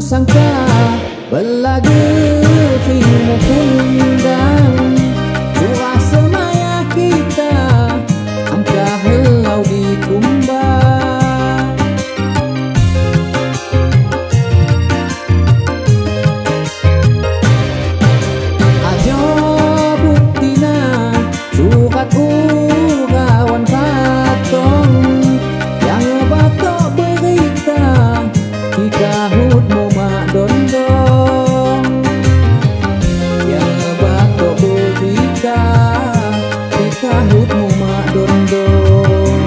Sangka belagu filmu kundang surah semaya kita angka helau di kumbang ajo buktina surat urawan patong yang ngebatok berita di kahutmu dondong yang batok berita di kahutmu mak dondong.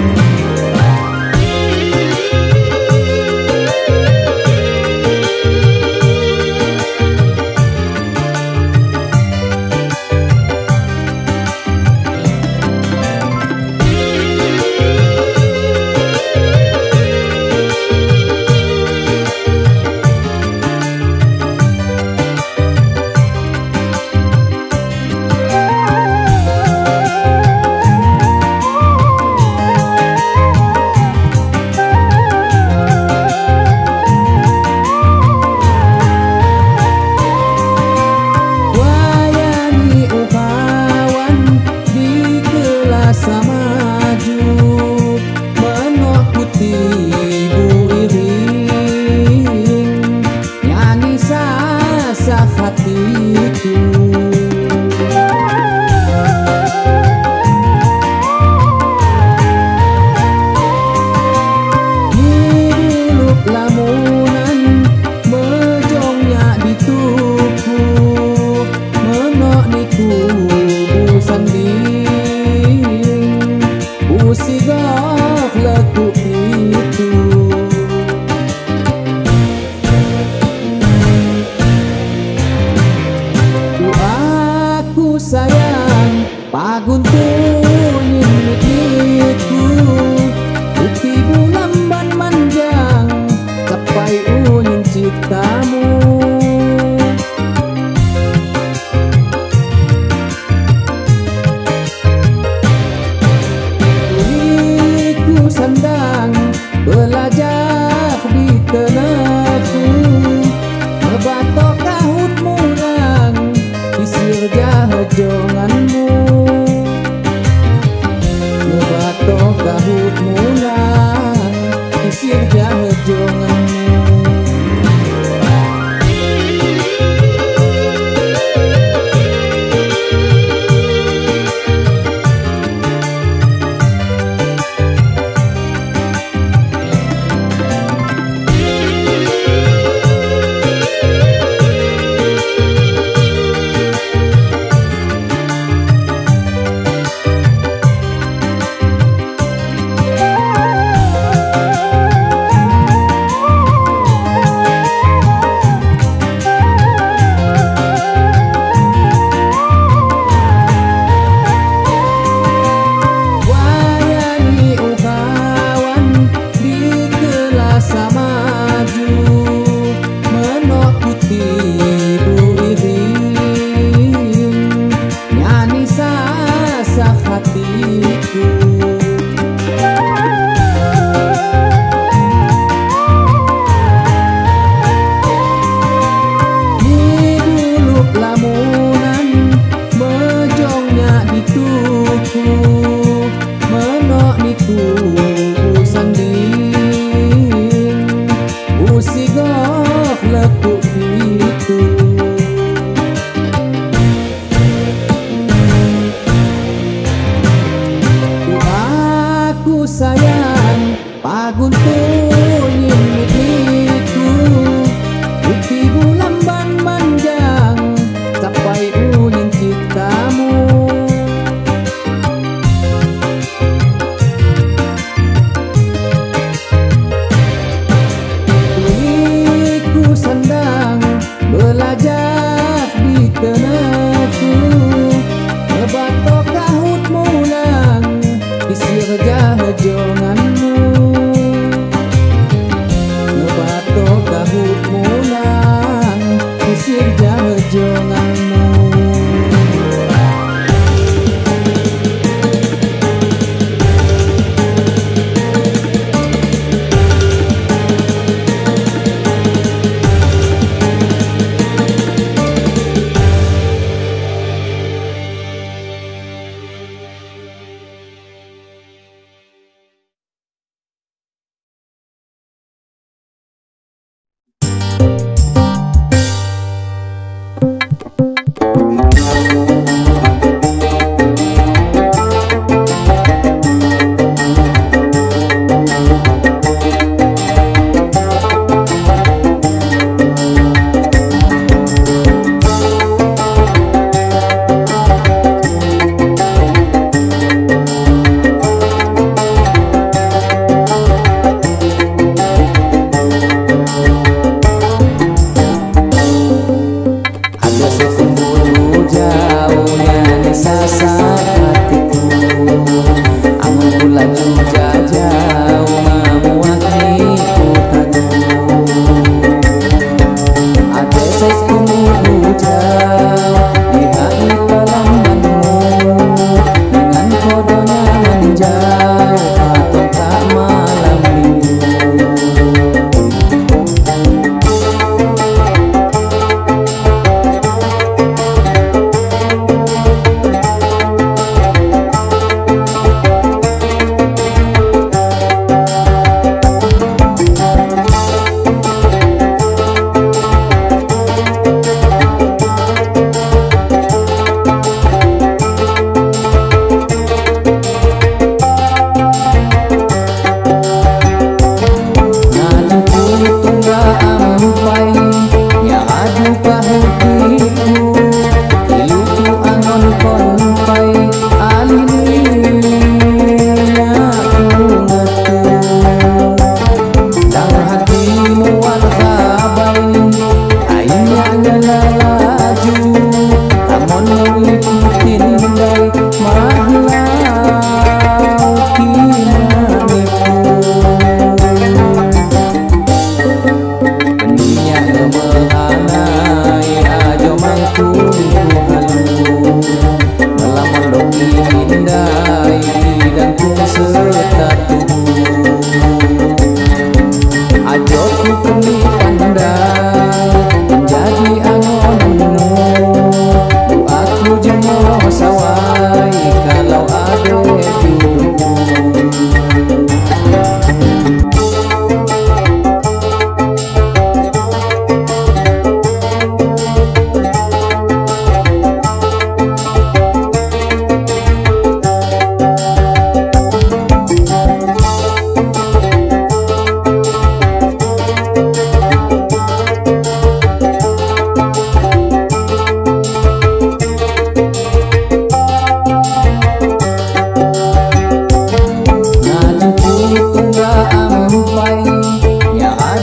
Usigok leku itu aku sayang paguntunin mitku bukti bulan ban manjang capai unyin ciptamu sandang belajar di tenaku ngebatok kahut murang isir jahajonganmu ngebatok kahut murang isir jahajonganmu.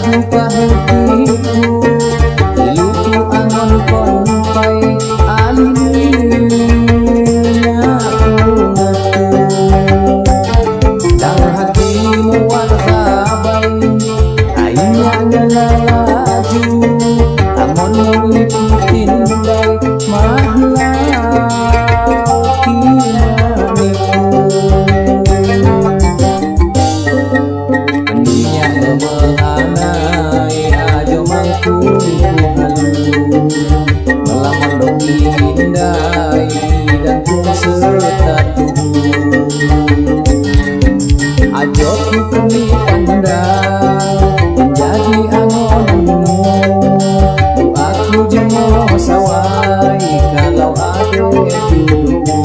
aku kahutiku iluku angon konpai alininya aku ngatu dang hatimu wal kabai ainya ngelalaju amon ngeliputin dai mahlau kinaniku andinya ngemehanai ajo mangku halu melaman doki indai dan ku setatu ajo ku keni anda menjadi angonmu aku jemo sawai kalau ada dudukmu.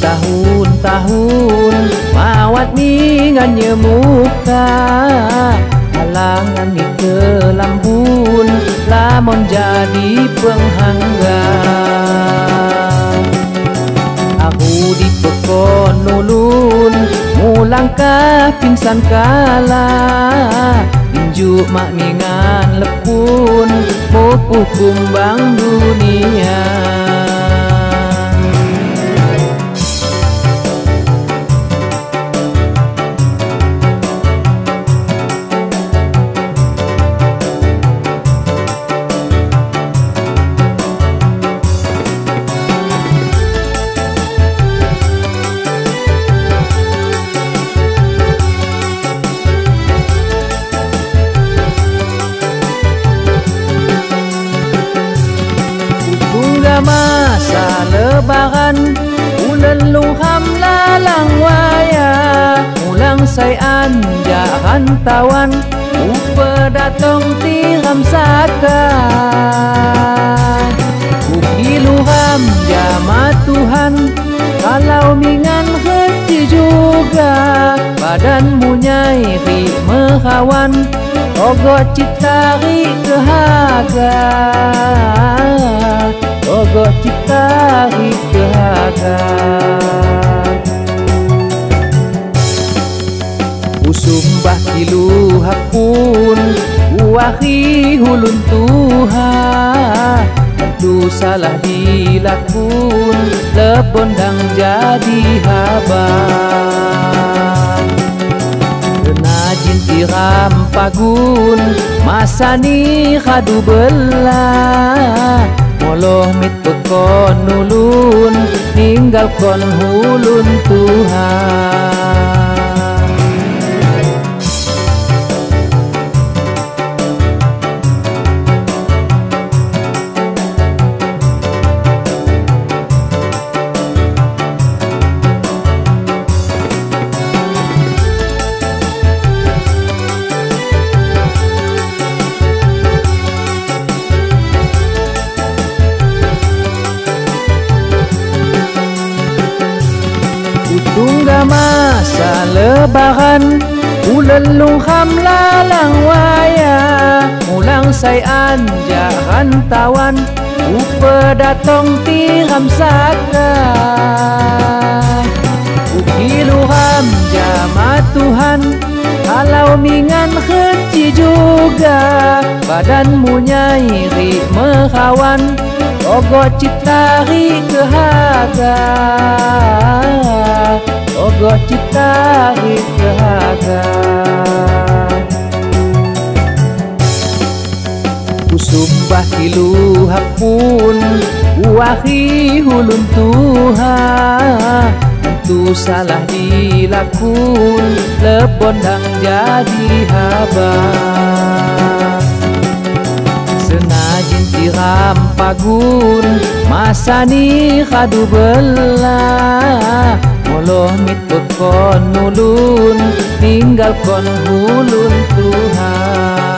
Tahun-tahun mawat ningan nyemuka halangan ni ke lambun lamon jadi penghangga aku di pekon nulun mulangkah pingsan kala injuk mak ningan lepun mupuh kumbang dunia. Masa lebaran ulen luham lalang waya ulang say anja hantawan upe datong tiram saka uki luham jama Tuhan kalau mingan hati juga badanmu nyai ri mehawan ogo citari kehaga ogo citari kehaga usumbah kilu hakun uahi hulun Tuhan tentu salah dilakun lebondang jadi haba kenajin tiram pagun masani khadu belah moloh mit pekon nulun ninggal kon hulun Tuhan. Tungga masa lebaran ulen luham lalang waya mulang say anja hantawan upe datong tiram saka uki luham jama Tuhan kalau mingan keci juga badanmu nyai ri mehawan ogo citari kehaga ogo citari kehaga kusumbah kilu hakun uahi hulun Tuhan itu salah dilakun, lebondang jadi haba. Senajin tiram pagun, masa ni kadu belah, moloh mit bekon nulun, tinggal kon hulun Tuhan.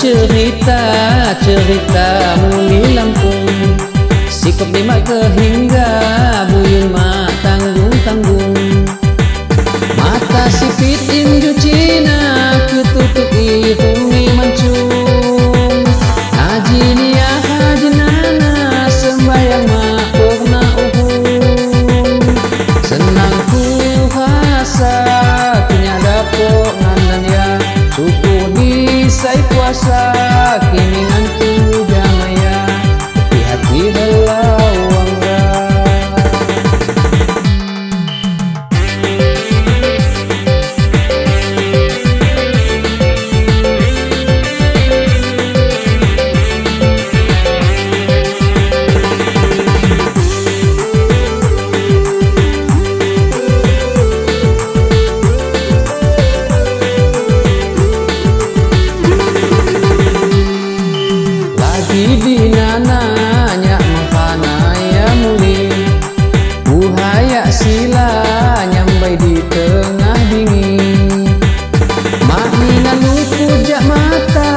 cerita muli Lampung, sikap lima kehingga buyun mak tanggung-tanggung. Mata sipit inju Cina ketutup ihumi mancung. Haji niya haji nana sembayang mak pernah uhung. Senang ku hasa punya dapok ngandan ya suku di sai puasa kini ngantu jamaya tapi hati belau angga. Dinananya makana ya muli buhaya sila nyambai di tengah dingin. Makina lupu jak mata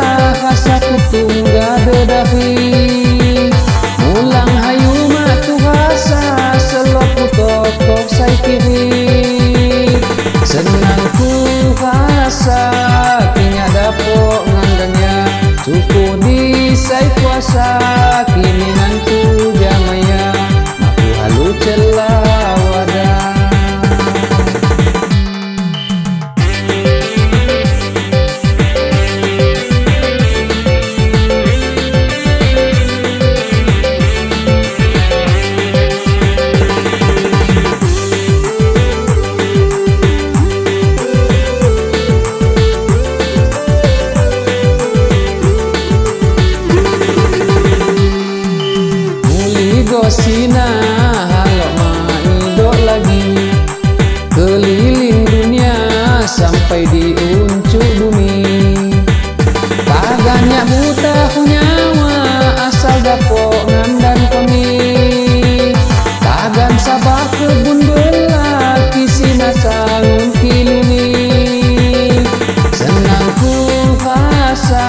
rasa kutung gada dahi. Mulang hayu matu rasa selopu tokok sai kiri. Senang ku rasa kinya dapok ngandannya suku di sai kuasa kini ngantu jamaya maku halu celah wadah. Sina halo maido lagi keliling dunia sampai di uncuk bumi. Paganya buta nyawa asal dapok ngandan kami. Tagan sabah kebun belah kisina sangun kiluni. Senang ku rasa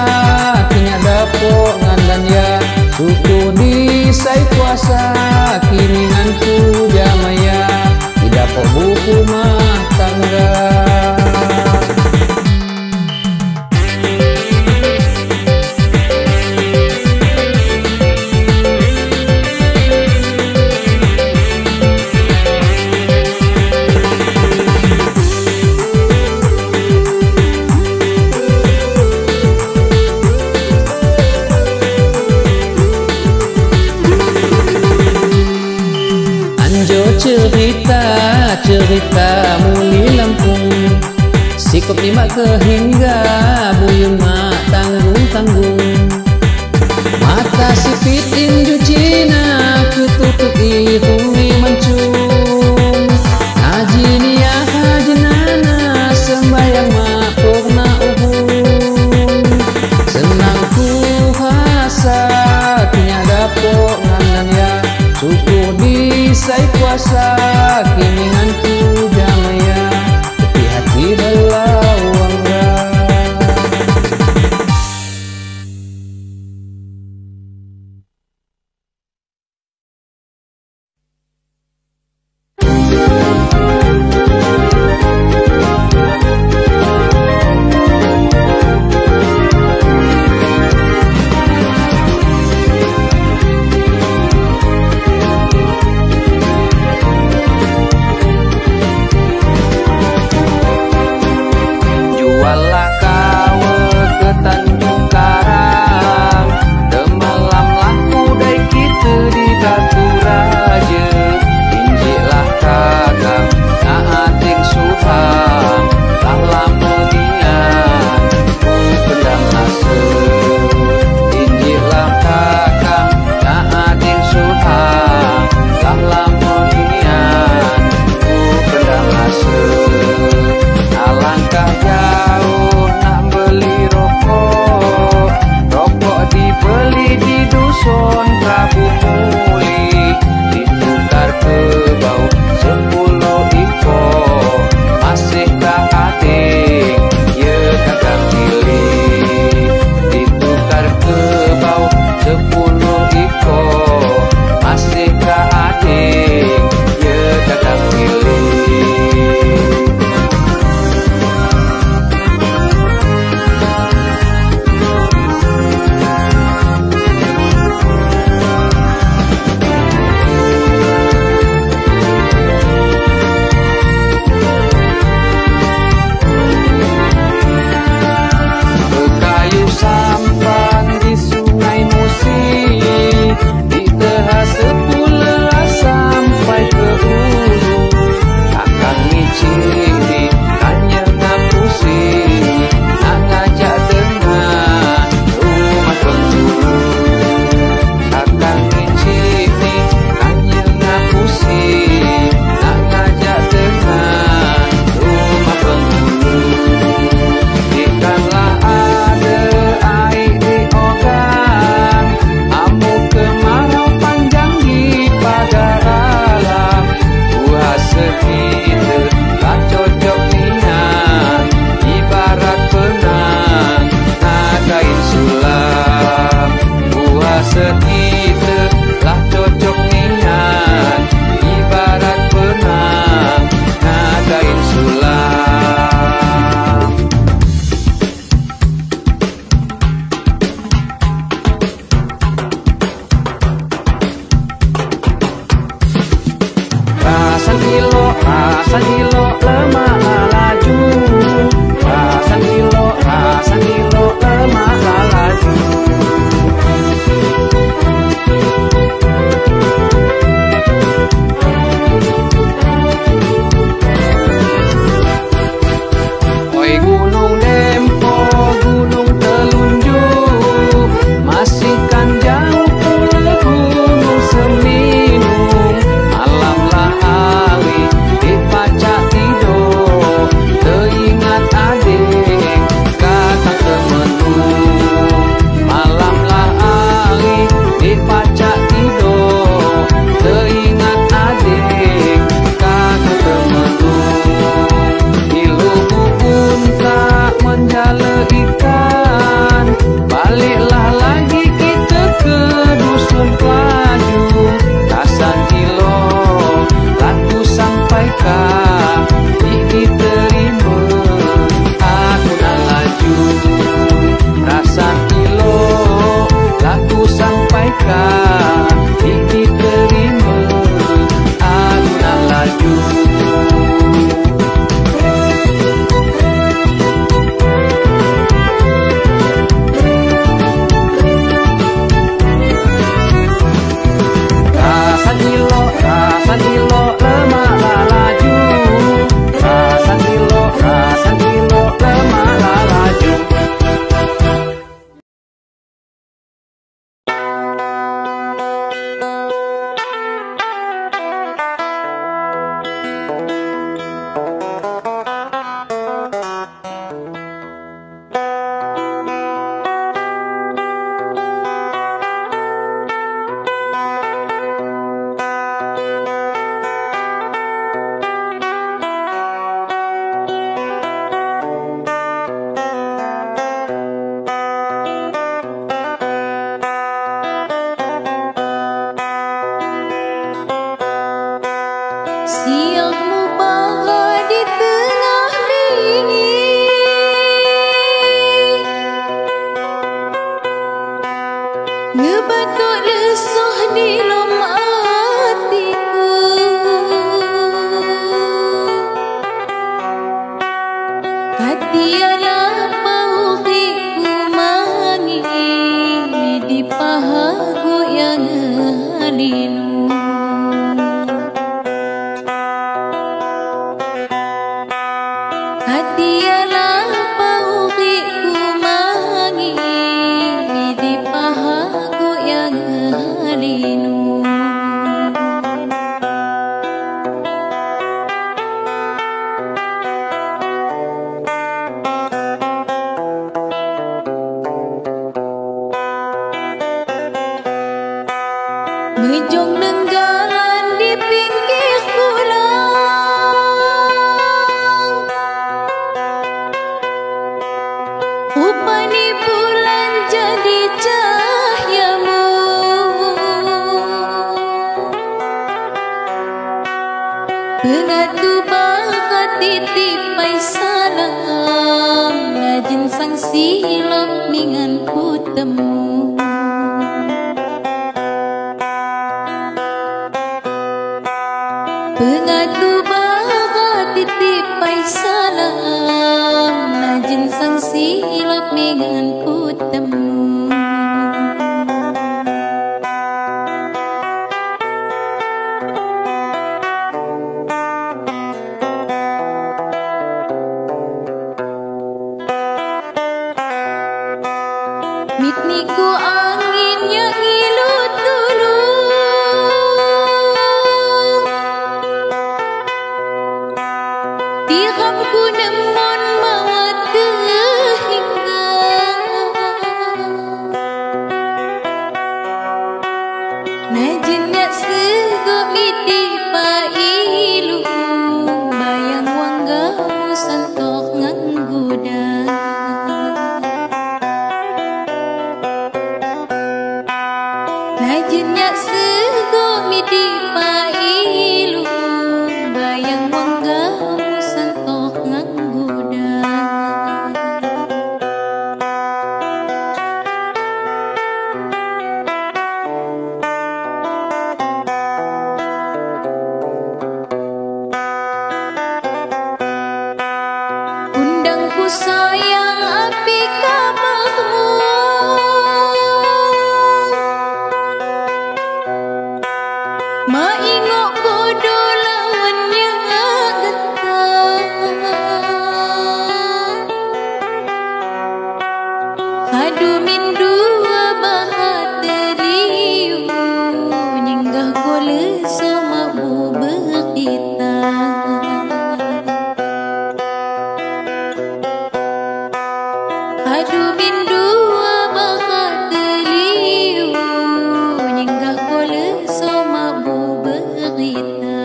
kinya dapok ngandan ya suku di sai kuasa kini ngantu jamaya tidak kok hukumah tangga. Cerita muli Lampung, sikap lima kehingga buyun mak tanggung-tanggung. Mata sipit inju Cina ketutup ihumi mancung. Haji niya haji nana sembayang mak pernah uhung. Senang ku hasa punya dapok ngandan ya suku di sai kuasa kini ngantu jamaya tapi hati belau Hadialah pauhi kumangi di pahaku yang halinu. Hadialah pauhi kumangi di pahaku yang halinu. Mejong nenggalan di pinggir pulau, rupani bulan jadi cahayamu. Pengatu bakat titipai salam, ngajin sang silap ningan ku temu. Pengatu bakat titipai salam, najin sang silap mingan ku temu. Mitniku angin yang ngilut dulu, dihamku nemon mawat hingga najinnya sego miti pailu, bayang wanggamu santok ngangguda. Najinnya sego miti pailu, bayang wanggamu santok ngangguda. Undangku sayang api kamarmu, maingok kodo lawannya getah. Hadu mindu bahat teriu, nyinggah gole sama bu berkita. Hadu mindu bahat teriu, nyinggah gole sama bu berkita.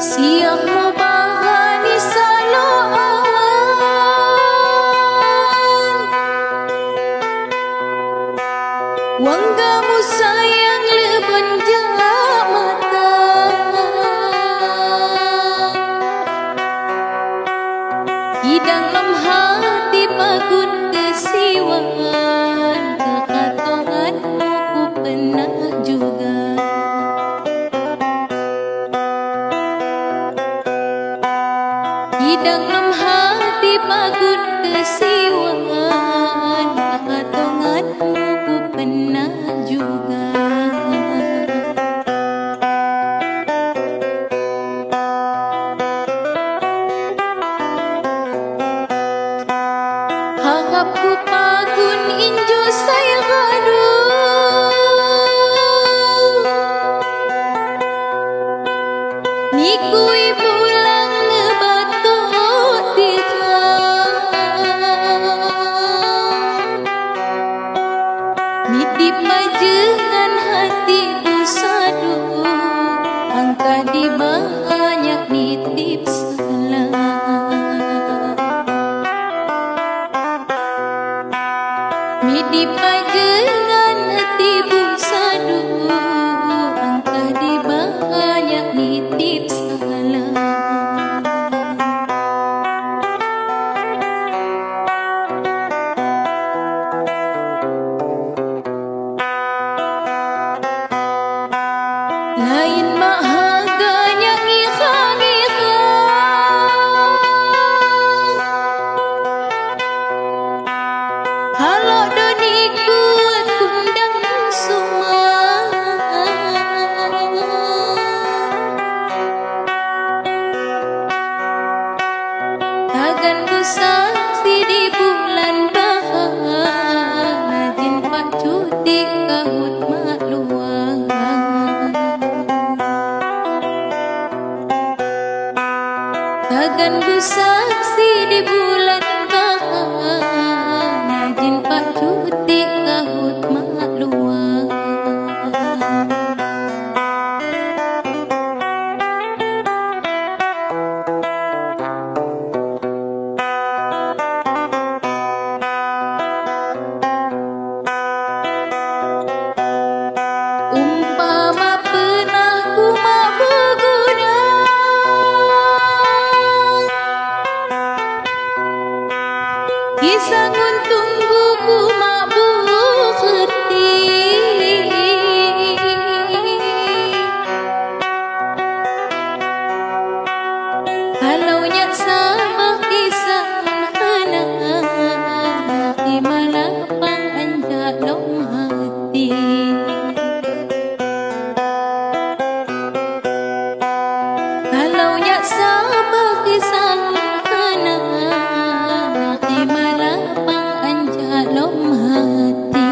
Siang mo bahani salo awan, wanggamu sayang leben mata. Hidang lem hati pagun kesiwan, kekatonganmu ku pernah juga. Hidang lem hati pagun kesiwan, kekatonganmu ku pernah juga. Harapku pagun injo saya gadu, niku ibu lang ngebatuk dikang. Nitip majengan hati busadu, angka di banyak nitip salah. Nitip majengan hati busadu, angka di banyak nitip salah. Kisangun tunggu ku mabuk hati. Kalau nyak sama kisah anak di malapang anjak lom hati. Kalau nyak sama kisah anak di malapang anjak lom hati.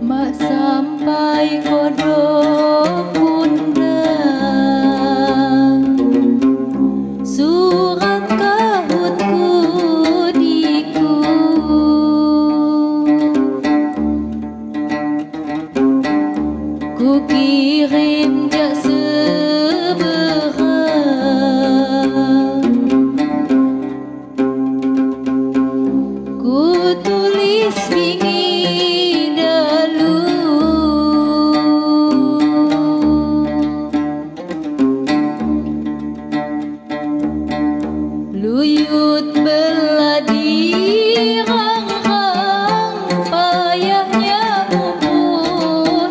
Mak sampai kodok undang surat kahutku diku. Ku kirim jak seberang, ku tulis wingi dalu. Luyut beladi rang-rang payahnya membuhiku.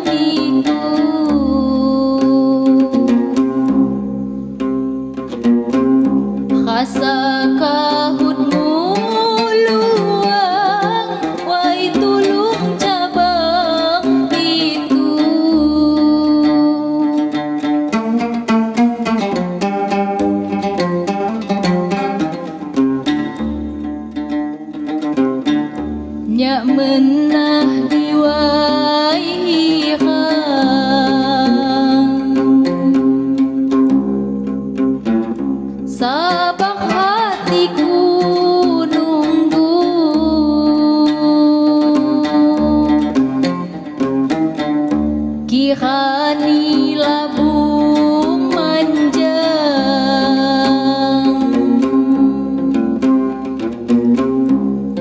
Rasa kahutmu luang, wai tulung cabang itu. Nyak menah diwaihirang, sabar hatiku nunggu. Kirani labung manjang,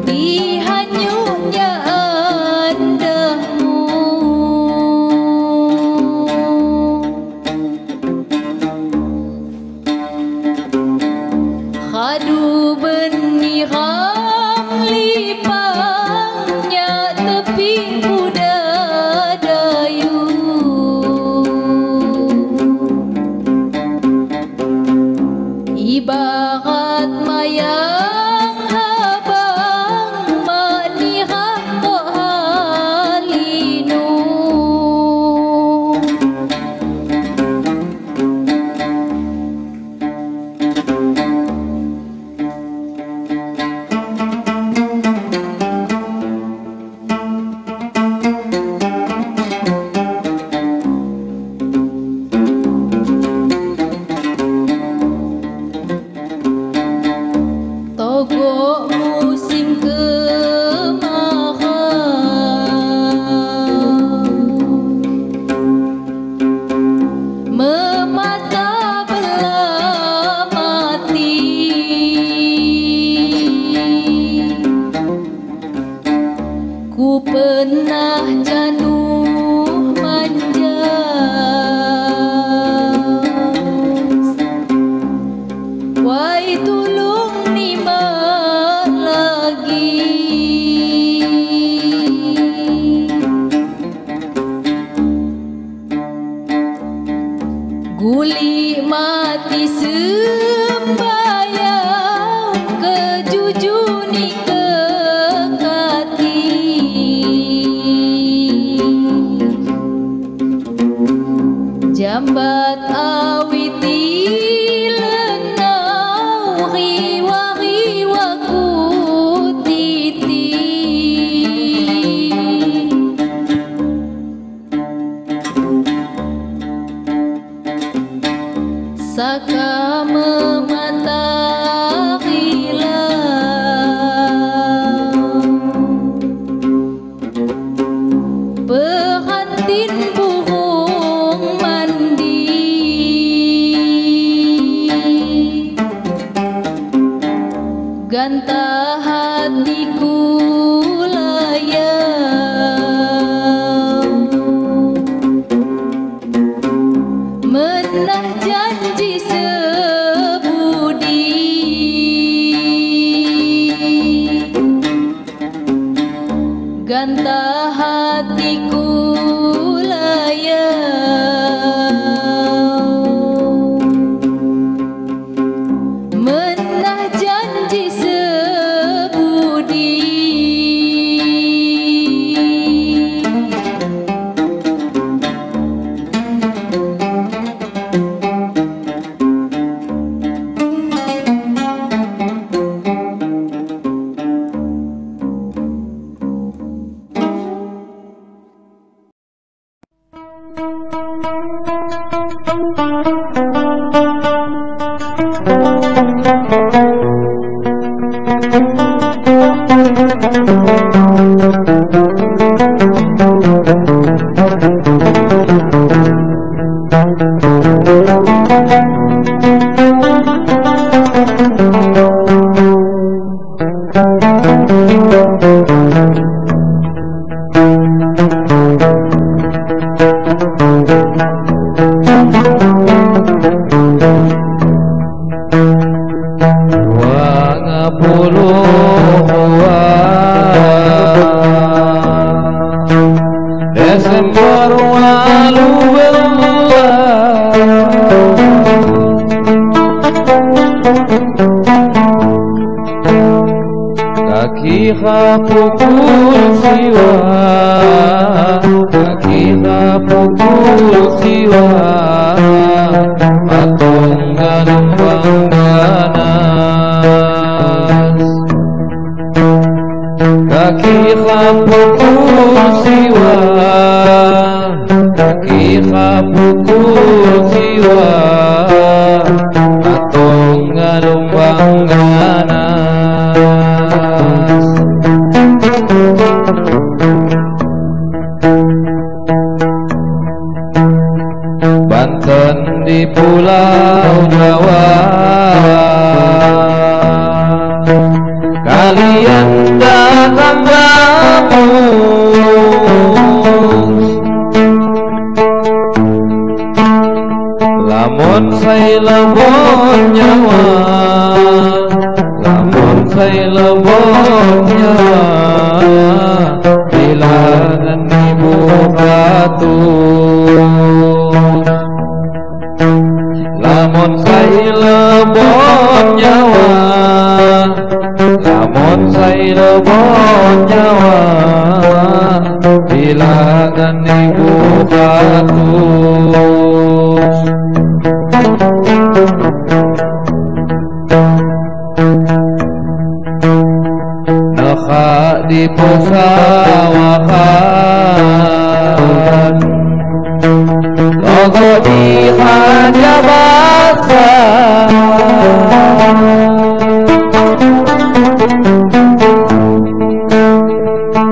dihanyutnya andahmu. Hadu beniram lipangnya tepi budadayu. nyambat awiti lenau riwa kutiti saka memata pengantin burung mandi ganta hatiku layang menah janji sebudi ganta hatiku layang menah janji sebudi Desember walu kaki pukul siwa kaki pukul siwa patunggan pangganas kaki pukul siwa kaki pukul siwa patunggan pangganas Banten di Pulau Jawa kalian datang gabung lamun saya lebon nyawa lamun saya lebon nyawa bilangan ibu batur lamun saya lebon nyawa lamun saya lebon nyawa bilangan ibu batur nakha di pesawahan logo di hajabatan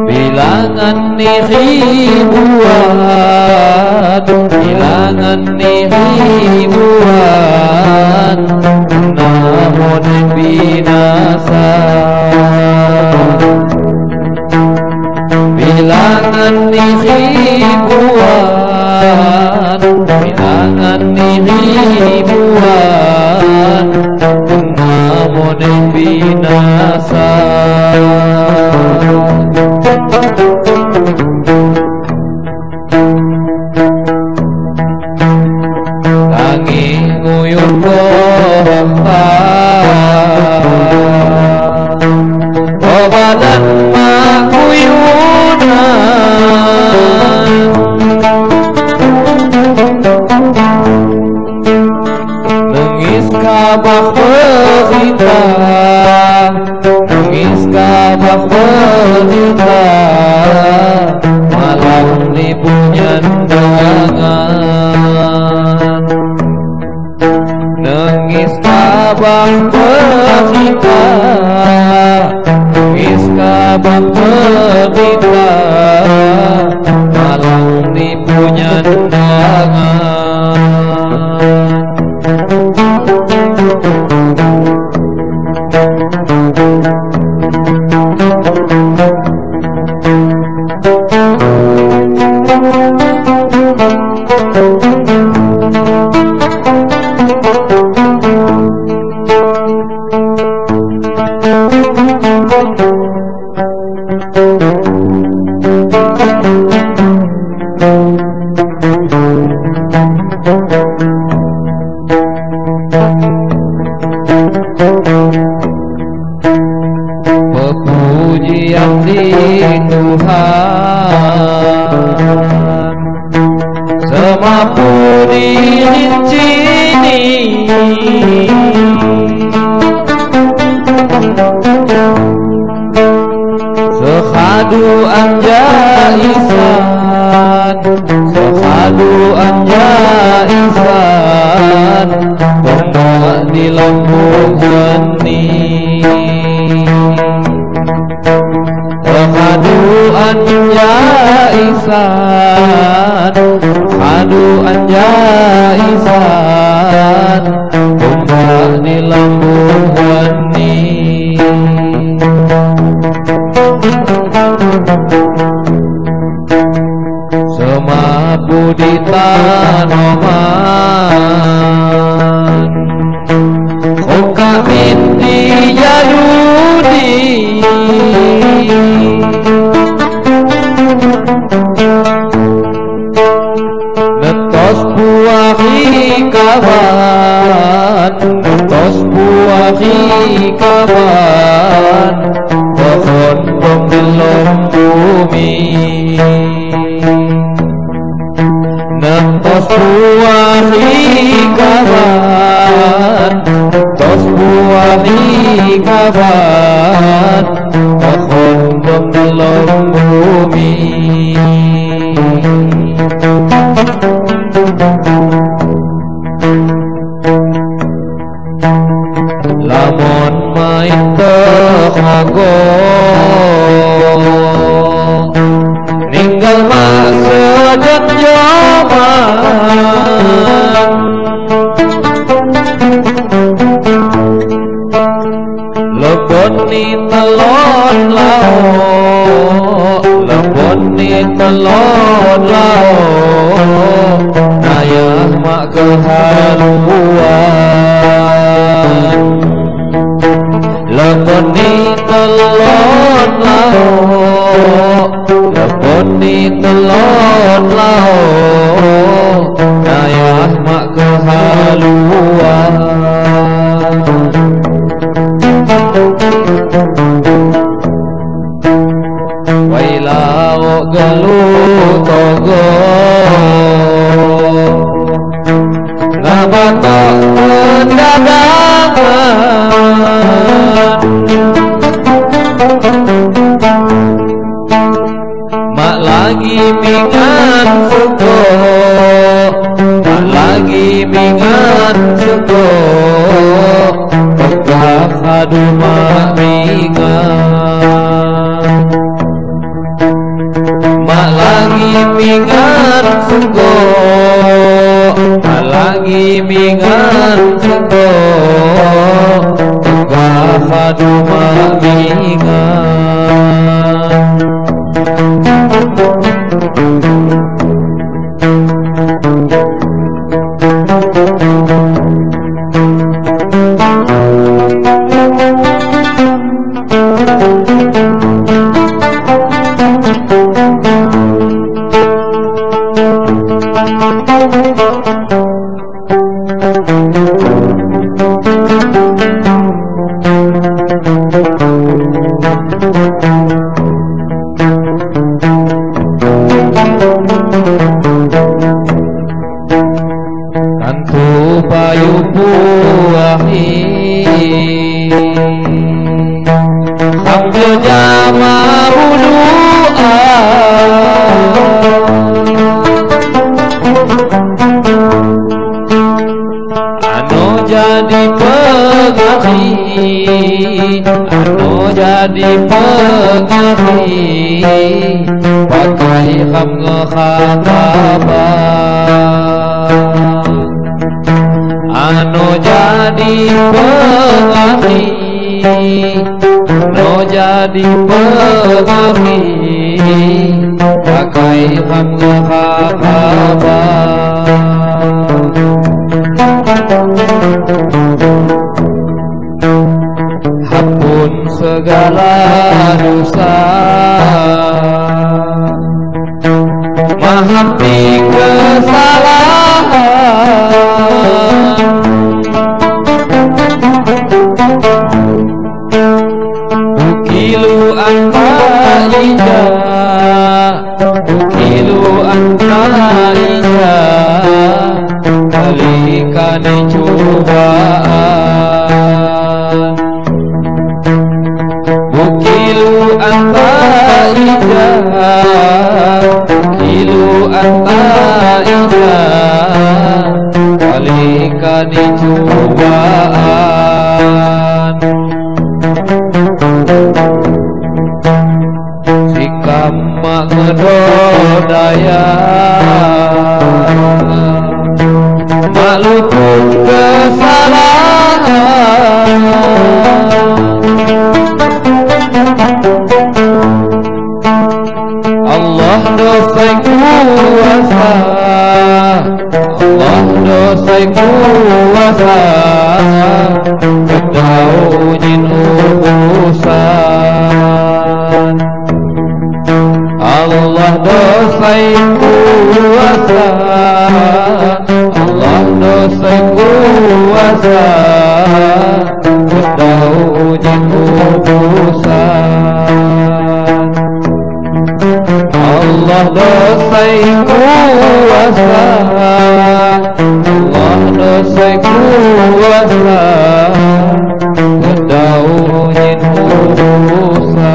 bilangan ni ribuan bilangan ni ribuan namun binasa bilangan ni ribuan bilangan ni ribuan namun binasa tangi nguyuh badan makuyunan kabah berita, nangis kabah berita, malam ni punya undangan. Nangis kabah berita, nangis kabah berita, malam ni punya undangan. Pujian di Tuhan semampu dirinci ini, sehadu anjaisan, sehadu anjaisan, ombak di lambung geni. Sehadu anjaisan, sehadu anjaisan, ombak di lambung geni. Semapu di tanaman, ukamin di jaludi, netos buahi kawan, netos buahi kawan, pohon pembelum bumi. Netos buahi kawan, netos buahi kawan, pohon pembelum bumi. Lamun main tehago ninggal masa dan zaman, lebon ni telon lao, lebon ni telon lao, ayah mak kehaluan. Lebon ni telon lao, lebon ni telon lao, ayah mak kehaluan. Wailau gelut togo ngabatok pendagangan, mak lagi mingan suko, mak lagi mingan suko, pegah hadu mak mingan, mak lagi mingan suko, mak lagi mingan suko, pegah hadu mak mingan. Kantu payu buah akhi anu jadi pengerti pakai ham ngekhababan anu jadi pengerti anu jadi pengerti pakai ham ngekhababan hampun segala dosa maafkan kesalahan ukilu anta ija ukilu anta ija kalikani cobaan ukilu anta ija ukilu anta ija kalikani cobaan sikam mak ngedodaya maklukun kesalahan Allah dosai kuasa Allah dosai kuasa kedau jin urusan Allah dosai kuasa Allah dosai kuasa kedau jin urusan Allah dosai kuasa Allah dosai kuasa kedau jin urusan